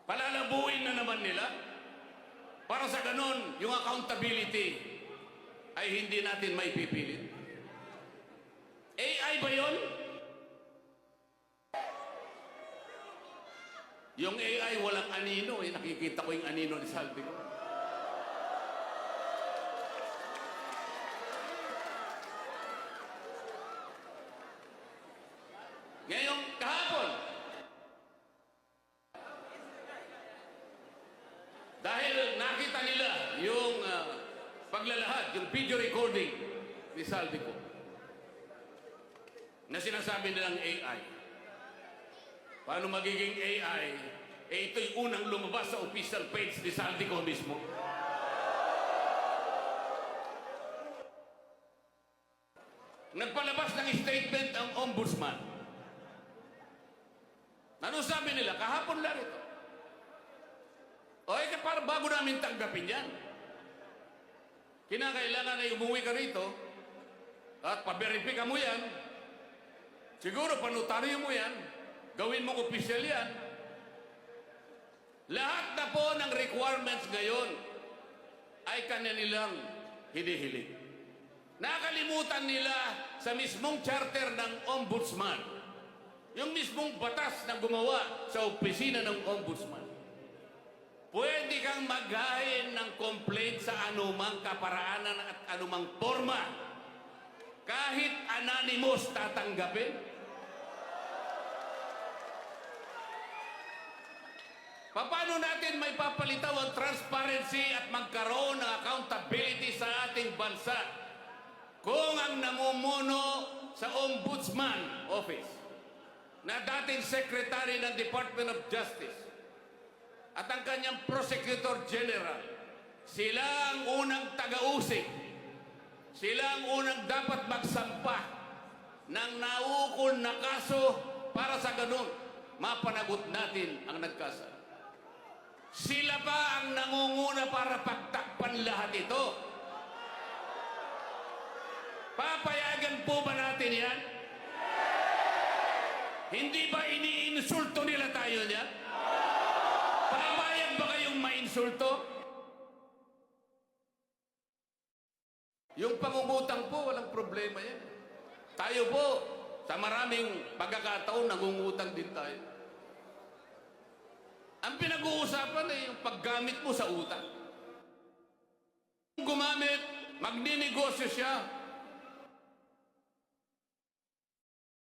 Palalabuin na naman nila. Para sa ganon, yung accountability ay hindi natin maipipilit. AI ba yun? Yung AI walang anino. Nakikita ko yung anino ni Saldi ko. Ngayong kahapon, dahil nakita nila yung paglalahad, yung video recording ni Saldi ko, na sinasabi nilang AI. Paano magiging AI? Ito'y unang lumabas sa official page ni Saldi ko mismo. Nagpalabas ng statement ang ombudsman. Ano sabi nila? Kahapon lang ito. O para bago namin tanggapin yan, kinakailangan na umuwi ka rito at paberipika mo yan. Siguro panotaryo mo yan, gawin mo opisyal yan. Lahat na po ng requirements ngayon ay kanilang hinihiling. Nakalimutan nila sa mismong charter ng ombudsman, yung mismong batas na gumawa sa opisina ng ombudsman. Pwede kang maghain ng complaint sa anumang kaparaanan at anumang forma. Kahit anonymous tatanggapin. Paano natin may papalitaw ang transparency at magkaroon ng accountability sa ating bansa kung ang namumuno sa Ombudsman Office na dating Secretary ng Department of Justice at ang kanyang Prosecutor General, sila ang unang taga-usig, sila ang unang dapat magsampa ng naukol na kaso para sa ganun mapanagot natin ang nagkasala. Sila pa ang nangunguna para pagtakpan lahat ito. Papayagan po ba natin yan? Hindi ba iniinsulto nila tayo niya? Papayag ba kayong mainsulto? Yung pangungutang po, walang problema yan. Tayo po, sa maraming pagkakataon, nangungutang din tayo. Ang pinag-uusapan ay yung paggamit mo sa utang. Gumamit, magninegosyo siya,